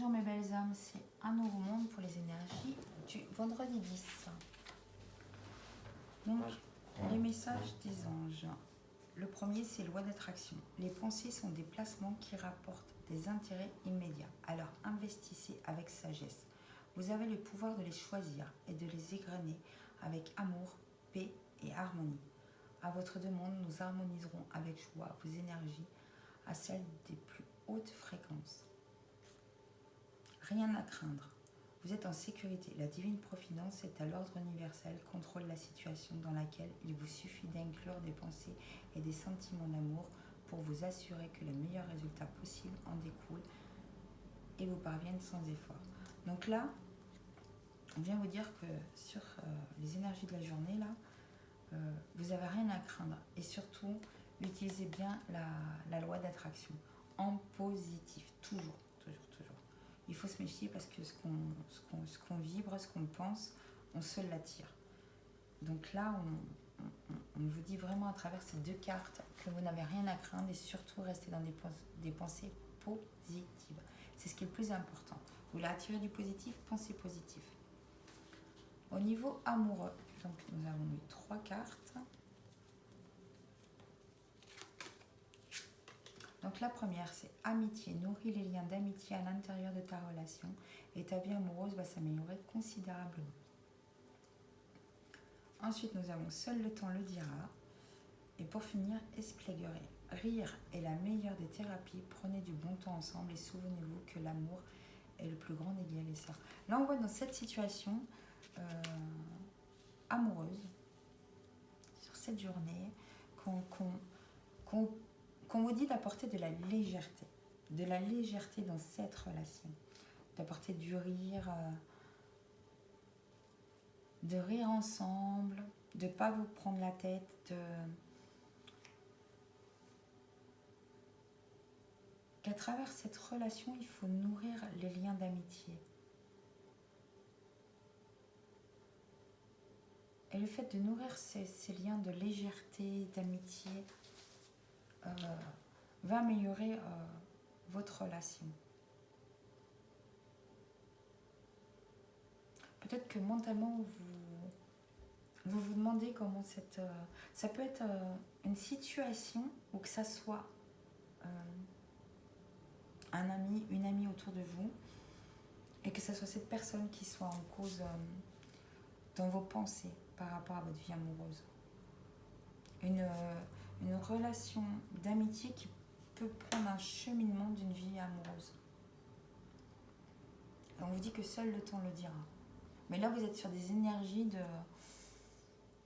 Bonjour mes belles âmes, c'est un nouveau monde pour les énergies du vendredi 10. Donc, les messages des anges. Le premier, c'est loi d'attraction. Les pensées sont des placements qui rapportent des intérêts immédiats. Alors, investissez avec sagesse. Vous avez le pouvoir de les choisir et de les égrener avec amour, paix et harmonie. À votre demande, nous harmoniserons avec joie vos énergies à celles des plus hautes fréquences. Rien à craindre. Vous êtes en sécurité. La divine providence est à l'ordre universel, contrôle la situation dans laquelle il vous suffit d'inclure des pensées et des sentiments d'amour pour vous assurer que le meilleur résultat possible en découle et vous parvienne sans effort. Donc là, on vient vous dire que sur les énergies de la journée, là, vous n'avez rien à craindre. Et surtout, utilisez bien la loi d'attraction en positif, toujours. Il faut se méfier parce que ce qu'on vibre, ce qu'on pense, on se l'attire. Donc là, on vous dit vraiment à travers ces deux cartes que vous n'avez rien à craindre et surtout restez dans des pensées positives. C'est ce qui est le plus important. Vous voulez attirer du positif, pensez positif. Au niveau amoureux, donc nous avons eu 3 cartes. Donc la première, c'est amitié. Nourris les liens d'amitié à l'intérieur de ta relation et ta vie amoureuse va s'améliorer considérablement. Ensuite, nous avons seul le temps le dira. Et pour finir, esplèguerie. Rire est la meilleure des thérapies. Prenez du bon temps ensemble et souvenez-vous que l'amour est le plus grand des liens et sœurs. Là, on voit dans cette situation amoureuse, sur cette journée, qu'on vous dit d'apporter de la légèreté dans cette relation, d'apporter du rire, de rire ensemble, de ne pas vous prendre la tête, qu'à travers cette relation, il faut nourrir les liens d'amitié. Et le fait de nourrir ces liens de légèreté, d'amitié, va améliorer votre relation. Peut-être que mentalement, vous vous demandez comment ça peut être une situation ou que ça soit un ami, une amie autour de vous et que ça soit cette personne qui soit en cause dans vos pensées par rapport à votre vie amoureuse. Une relation d'amitié qui peut prendre un cheminement d'une vie amoureuse. Et on vous dit que seul le temps le dira. Mais là, vous êtes sur des énergies de...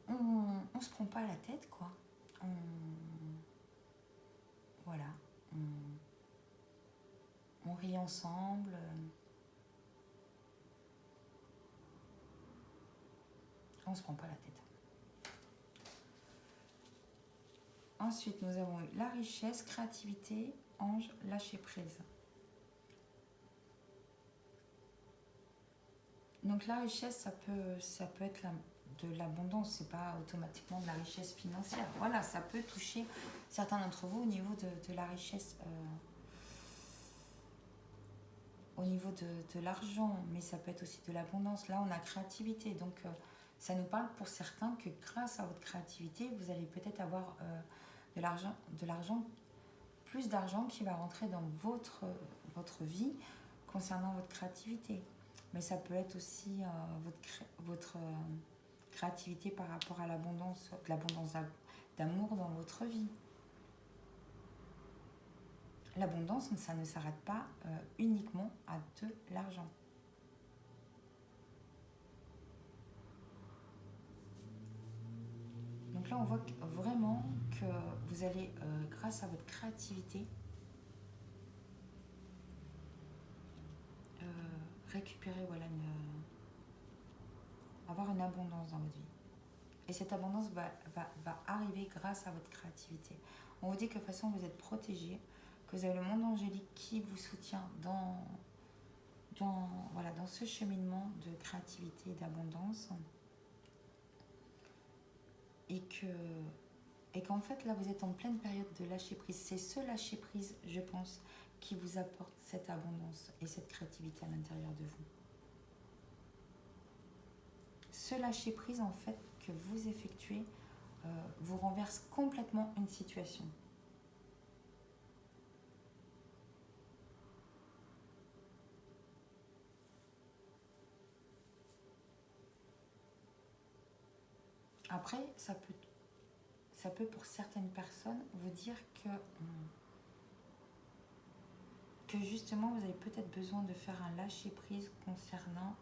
On se prend pas la tête, quoi. Voilà. On rit ensemble. On se prend pas la tête. Ensuite, nous avons eu la richesse, créativité, ange, lâcher prise. Donc la richesse, ça peut être de l'abondance, c'est pas automatiquement de la richesse financière. Voilà, ça peut toucher certains d'entre vous au niveau de la richesse, au niveau de l'argent, mais ça peut être aussi de l'abondance. Là, on a créativité, donc ça nous parle pour certains que grâce à votre créativité, vous allez peut-être avoir de l'argent, plus d'argent qui va rentrer dans votre vie concernant votre créativité. Mais ça peut être aussi votre créativité par rapport à l'abondance d'amour dans votre vie. L'abondance, ça ne s'arrête pas uniquement à de l'argent. Donc là, on voit vraiment que vous allez, grâce à votre créativité, récupérer, avoir une abondance dans votre vie. Et cette abondance va arriver grâce à votre créativité. On vous dit que de toute façon, vous êtes protégé, que vous avez le monde angélique qui vous soutient dans ce cheminement de créativité et d'abondance. Et qu'en fait, là, vous êtes en pleine période de lâcher prise. C'est ce lâcher prise, je pense, qui vous apporte cette abondance et cette créativité à l'intérieur de vous. Ce lâcher prise en fait que vous effectuez vous renverse complètement une situation. Après, ça peut pour certaines personnes vous dire que justement vous avez peut-être besoin de faire un lâcher prise concernant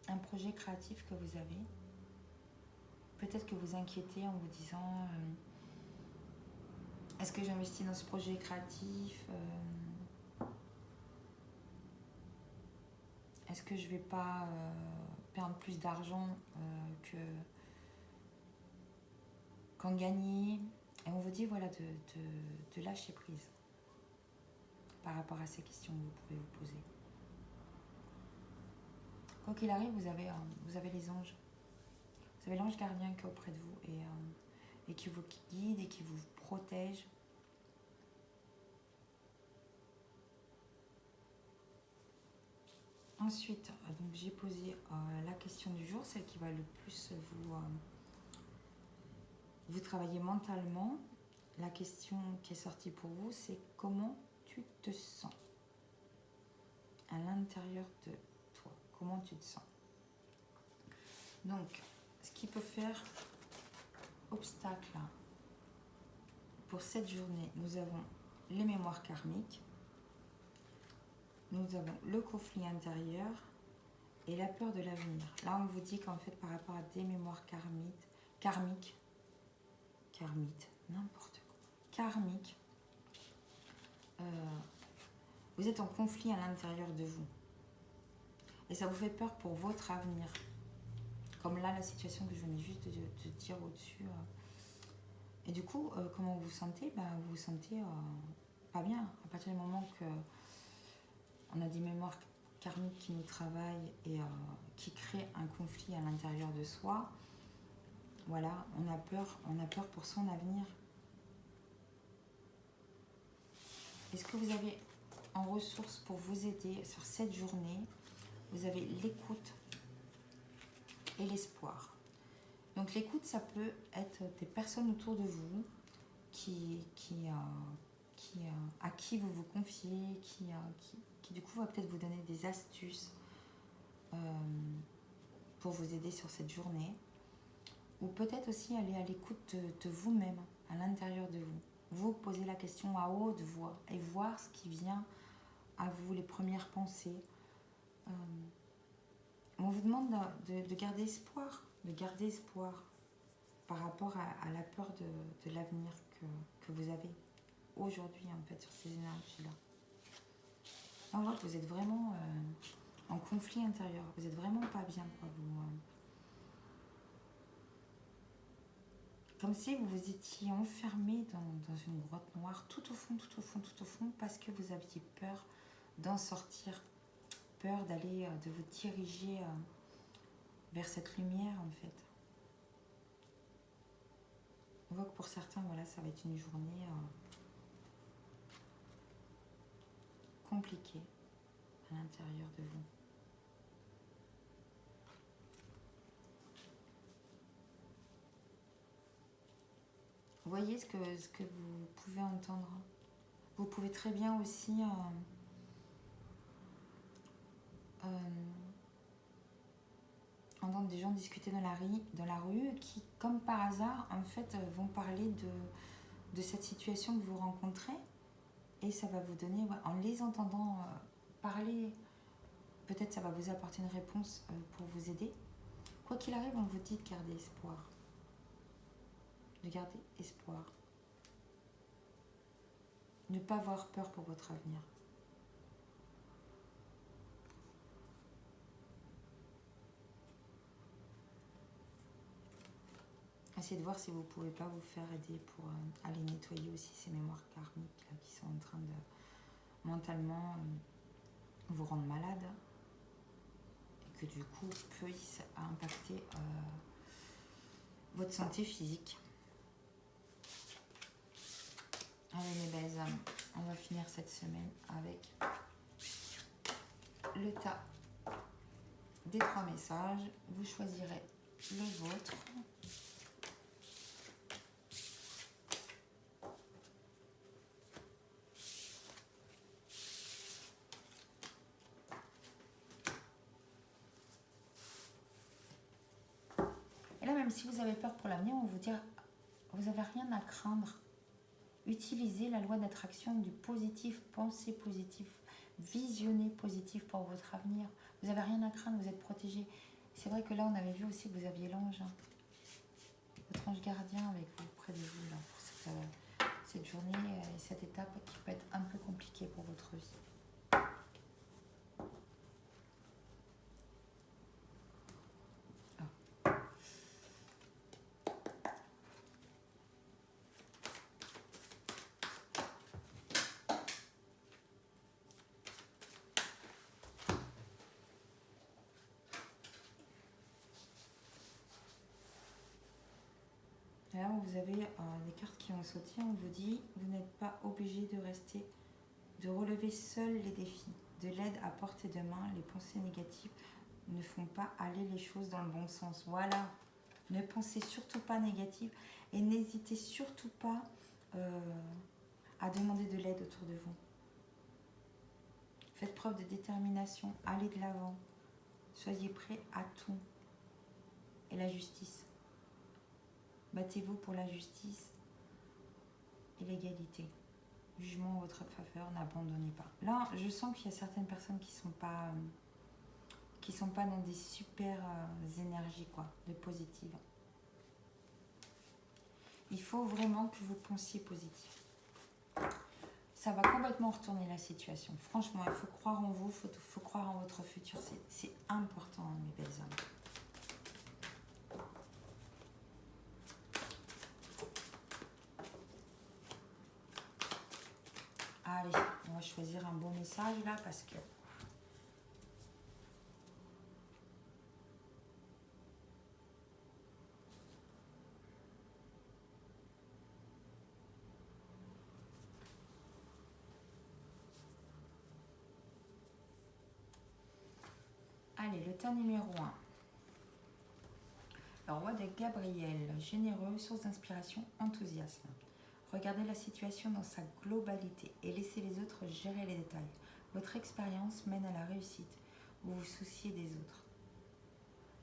un projet créatif que vous avez. Peut-être que vous inquiétez en vous disant est-ce que j'investis dans ce projet créatif, est-ce que je ne vais pas perdre plus d'argent qu'en gagner. Et on vous dit voilà de lâcher prise par rapport à ces questions que vous pouvez vous poser. Quoi qu'il arrive, vous avez les anges. Vous avez l'ange gardien qui est auprès de vous et qui vous guide et qui vous protège. Ensuite, donc j'ai posé la question du jour, celle qui va le plus vous travailler mentalement. La question qui est sortie pour vous, c'est comment tu te sens à l'intérieur de toi. Comment tu te sens? Donc, ce qui peut faire obstacle pour cette journée, nous avons les mémoires karmiques, nous avons le conflit intérieur et la peur de l'avenir. Là, on vous dit qu'en fait, par rapport à des mémoires karmiques, n'importe quoi, karmiques, vous êtes en conflit à l'intérieur de vous. Et ça vous fait peur pour votre avenir. Comme là, la situation que je venais juste de dire au-dessus. Et du coup, comment vous vous sentez? Vous vous sentez pas bien. À partir du moment qu'on a des mémoires karmiques qui nous travaillent et qui créent un conflit à l'intérieur de soi, voilà, on a peur pour son avenir. Est-ce que vous avez en ressources pour vous aider sur cette journée? Vous avez l'écoute et l'espoir. Donc l'écoute, ça peut être des personnes autour de vous à qui vous vous confiez, qui du coup va peut-être vous donner des astuces pour vous aider sur cette journée. Ou peut-être aussi aller à l'écoute de vous-même, à l'intérieur de vous. Vous posez la question à haute voix et voir ce qui vient à vous, les premières pensées. On vous demande de garder espoir, par rapport à la peur de l'avenir que vous avez aujourd'hui, en fait, sur ces énergies-là. On voit que vous êtes vraiment en conflit intérieur, vous êtes vraiment pas bien, quoi. Comme si vous vous étiez enfermé dans une grotte noire, tout au fond, parce que vous aviez peur d'en sortir, peur de vous diriger vers cette lumière, en fait. On voit que pour certains, voilà, ça va être une journée compliquée à l'intérieur de vous. Voyez ce que vous pouvez entendre. Vous pouvez très bien aussi entendre des gens discuter dans la rue qui, comme par hasard, en fait, vont parler de cette situation que vous rencontrez. Et ça va vous donner, en les entendant parler, peut-être ça va vous apporter une réponse pour vous aider. Quoi qu'il arrive, on vous dit de garder espoir. De garder espoir. Ne pas avoir peur pour votre avenir. Essayez de voir si vous ne pouvez pas vous faire aider pour aller nettoyer aussi ces mémoires karmiques là, qui sont en train de mentalement vous rendre malade et que du coup puissent impacter votre santé physique. Allez mes belles âmes, on va finir cette semaine avec le tas des 3 messages. Vous choisirez le vôtre. Et là, même si vous avez peur pour l'avenir, on vous dit, vous n'avez rien à craindre. Utilisez la loi d'attraction du positif, pensez positif, visionnez positif pour votre avenir. Vous n'avez rien à craindre, vous êtes protégé. C'est vrai que là, on avait vu aussi que vous aviez l'ange, votre ange gardien avec vous, près de vous, là, pour cette journée et cette étape qui peut être un peu compliquée pour votre vie. Là, vous avez des cartes qui ont sauté, on vous dit, vous n'êtes pas obligé de rester, de relever seul les défis, de l'aide à portée de main, les pensées négatives ne font pas aller les choses dans le bon sens. Voilà, ne pensez surtout pas négatif et n'hésitez surtout pas à demander de l'aide autour de vous. Faites preuve de détermination, allez de l'avant, soyez prêts à tout. Et la justice. Battez-vous pour la justice et l'égalité. Jugement en votre faveur, n'abandonnez pas. Là, je sens qu'il y a certaines personnes qui sont pas dans des super énergies, quoi, de positives. Il faut vraiment que vous pensiez positif. Ça va complètement retourner la situation. Franchement, il faut croire en vous, il faut croire en votre futur. C'est important, mes belles âmes. Allez, on va choisir un bon message là parce que... Allez, le tas numéro 1. Le roi de Gabriel, généreux, source d'inspiration, enthousiasme. Regardez la situation dans sa globalité et laissez les autres gérer les détails. Votre expérience mène à la réussite. Vous vous souciez des autres.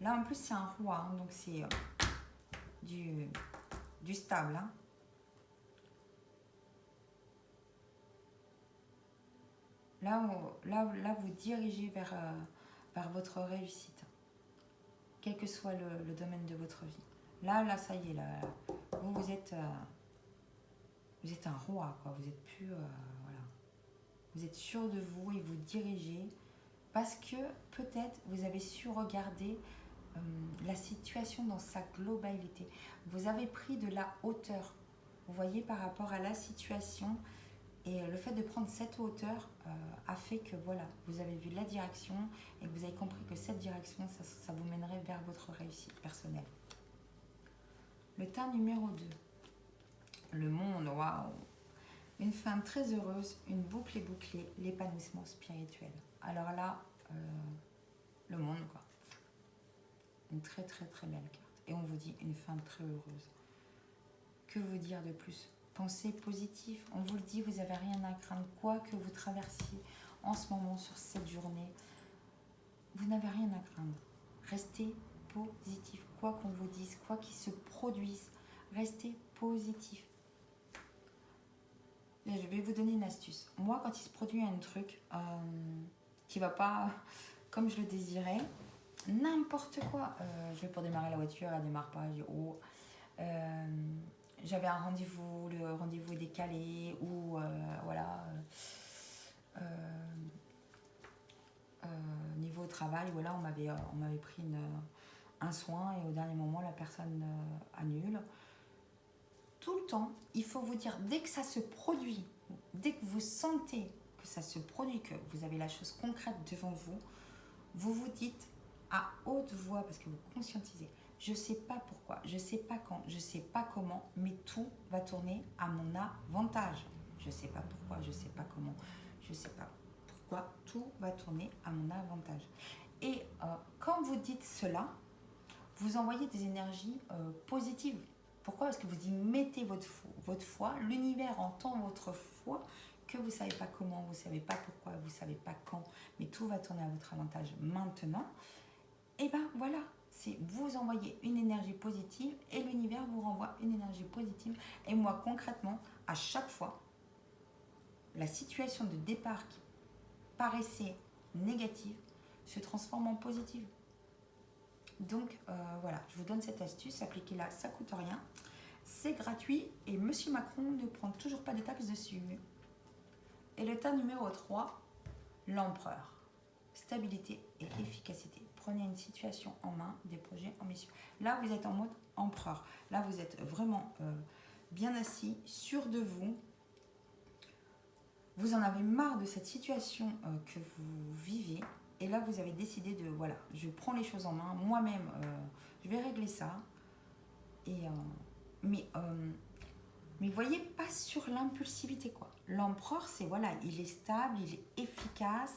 Là, en plus, c'est un roi, hein, donc c'est du stable. Hein. Là, vous dirigez vers votre réussite, quel que soit le domaine de votre vie. Là, ça y est, là, vous êtes un roi, quoi. Vous êtes plus, voilà. Vous êtes sûr de vous et vous dirigez parce que peut-être vous avez su regarder la situation dans sa globalité. Vous avez pris de la hauteur, vous voyez, par rapport à la situation. Et le fait de prendre cette hauteur a fait que voilà, vous avez vu la direction et que vous avez compris que cette direction, ça vous mènerait vers votre réussite personnelle. Le tas numéro 2. Le monde, waouh. Une fin très heureuse, une boucle est bouclée, l'épanouissement spirituel. Alors là, le monde, quoi. Une très très très belle carte. Et on vous dit une fin très heureuse. Que vous dire de plus ? Pensez positif, on vous le dit, vous n'avez rien à craindre. Quoi que vous traversiez en ce moment sur cette journée, vous n'avez rien à craindre. Restez positif, quoi qu'on vous dise, quoi qu'il se produise, restez positif. Et je vais vous donner une astuce. Moi, quand il se produit un truc qui ne va pas comme je le désirais, n'importe quoi, je vais pour démarrer la voiture, elle ne démarre pas, je dis oh... j'avais un rendez-vous, le rendez-vous est décalé, ou voilà, niveau travail, voilà, on m'avait pris un soin et au dernier moment, la personne annule. Tout le temps, il faut vous dire, dès que ça se produit, dès que vous sentez que ça se produit, que vous avez la chose concrète devant vous, vous vous dites à haute voix, parce que vous conscientisez, je ne sais pas pourquoi, je ne sais pas quand, je ne sais pas comment, mais tout va tourner à mon avantage. Je ne sais pas pourquoi, je ne sais pas comment, je ne sais pas pourquoi. Tout va tourner à mon avantage. Et quand vous dites cela, vous envoyez des énergies positives. Pourquoi? Parce que vous y mettez votre foi. L'univers entend votre foi, que vous ne savez pas comment, vous ne savez pas pourquoi, vous ne savez pas quand, mais tout va tourner à votre avantage maintenant. Et bien voilà, c'est vous envoyez une énergie positive et l'univers vous renvoie une énergie positive. Et moi concrètement, à chaque fois, la situation de départ qui paraissait négative se transforme en positive. Donc voilà, je vous donne cette astuce, appliquez-la, ça coûte rien, c'est gratuit et Monsieur Macron ne prend toujours pas de taxes dessus. Et le tas numéro 3, l'empereur. Stabilité et efficacité. Prenez une situation en main, des projets ambitieux. Là, vous êtes en mode empereur. Là, vous êtes vraiment bien assis, sûr de vous. Vous en avez marre de cette situation que vous vivez. Et là, vous avez décidé de, voilà, je prends les choses en main. Moi-même, je vais régler ça. Et, mais voyez, pas sur l'impulsivité, quoi. L'empereur, c'est, voilà, il est stable, il est efficace.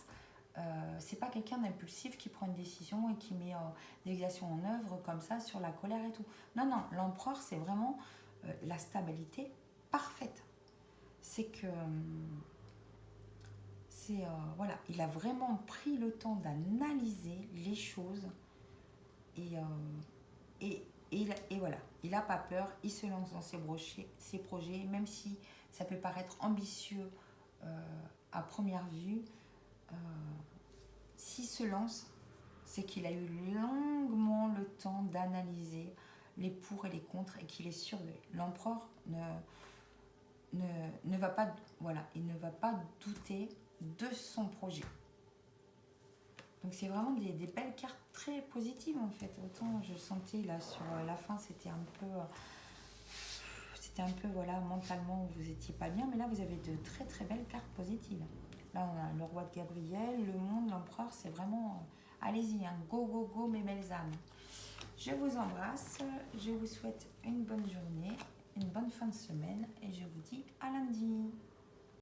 C'est pas quelqu'un d'impulsif qui prend une décision et qui met des actions en œuvre comme ça sur la colère et tout. Non, non, l'empereur, c'est vraiment la stabilité parfaite. C'est que... voilà, il a vraiment pris le temps d'analyser les choses et voilà, il n'a pas peur, il se lance dans ses projets, même si ça peut paraître ambitieux à première vue. S'il se lance, c'est qu'il a eu longuement le temps d'analyser les pour et les contre et qu'il est sûr de lui. L'empereur ne va pas, voilà, il ne va pas douter de son projet. Donc c'est vraiment des belles cartes très positives en fait. Autant je sentais là sur la fin c'était un peu voilà, mentalement vous étiez pas bien, mais là vous avez de très très belles cartes positives. Là on a le roi de Gabriel, le monde, l'empereur, c'est vraiment allez-y, hein, go go go mes belles âmes. Je vous embrasse, je vous souhaite une bonne journée, une bonne fin de semaine et je vous dis à lundi.